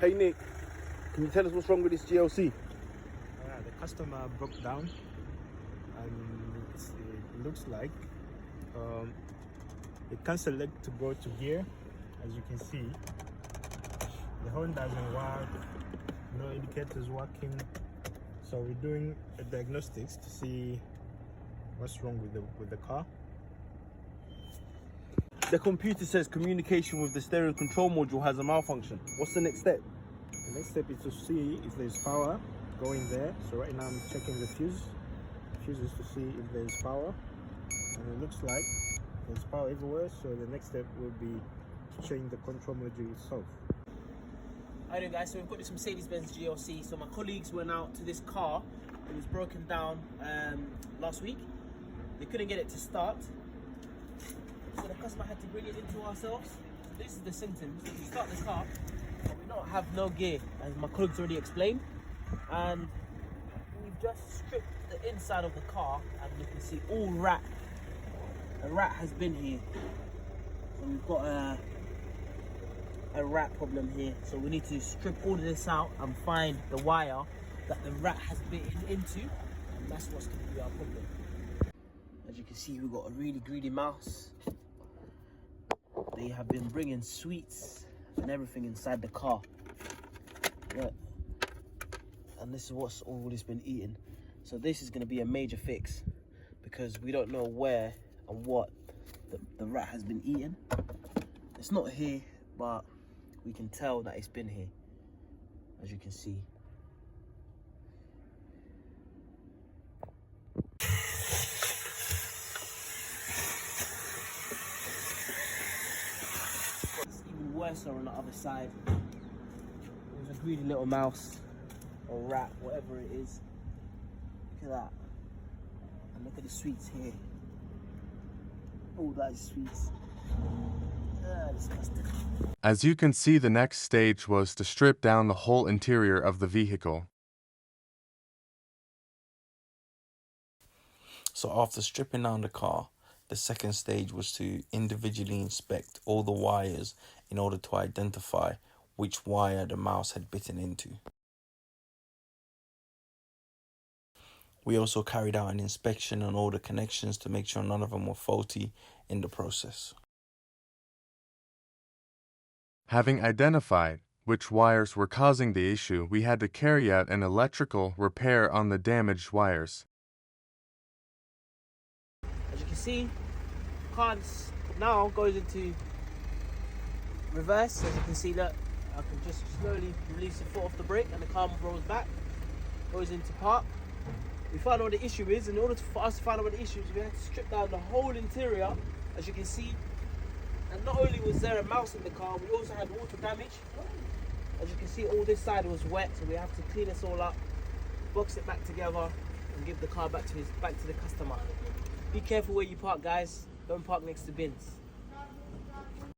Hey Nick, can you tell us what's wrong with this GLC? The customer broke down, and it looks like it can't select to go to gear. As you can see, the horn doesn't work, no indicators working. So we're doing a diagnostics to see what's wrong with the car. The computer says communication with the steering control module has a malfunction. What's the next step? The next step is to see if there's power going there. So right now I'm checking the fuses to see if there's power, and it looks like there's power everywhere. So the next step will be to change the control module itself. How you doing, guys? So we've got this Mercedes-Benz GLC. So my colleagues went out to this car. It was broken down last week. They couldn't get it to start, so the customer had to bring it into ourselves. So this is the symptoms. We start the car, but we don't have no gear, as my colleagues already explained. And we've just stripped the inside of the car, and you can see all rat. A rat has been here. So we've got a rat problem here. So we need to strip all of this out and find the wire that the rat has bitten into, and that's what's going to be our problem. As you can see, we've got a really greedy mouse. They have been bringing sweets and everything inside the car. Look. And this is what's all it's been eating. So this is going to be a major fix, because we don't know where and what the rat has been eating. It's not here, but we can tell that it's been here, as you can see. It's even worse on the other side. There's a greedy little mouse or rat, whatever it is. Look at that. And look at the sweets here. Oh, that is sweets. Disgusting. As you can see, the next stage was to strip down the whole interior of the vehicle. So after stripping down the car, the second stage was to individually inspect all the wires in order to identify which wire the mouse had bitten into. We also carried out an inspection on all the connections to make sure none of them were faulty in the process. Having identified which wires were causing the issue, we had to carry out an electrical repair on the damaged wires. As you can see, the car now goes into reverse. As you can see, look, I can just slowly release the foot off the brake and the car rolls back, goes into park. We found out what the issue is. In order for us to find out what the issue is, we had to strip down the whole interior, as you can see. And not only was there a mouse in the car, we also had water damage. As you can see, all this side was wet, so we have to clean this all up, box it back together, and give the car back to the customer. Be careful where you park, guys. Don't park next to bins.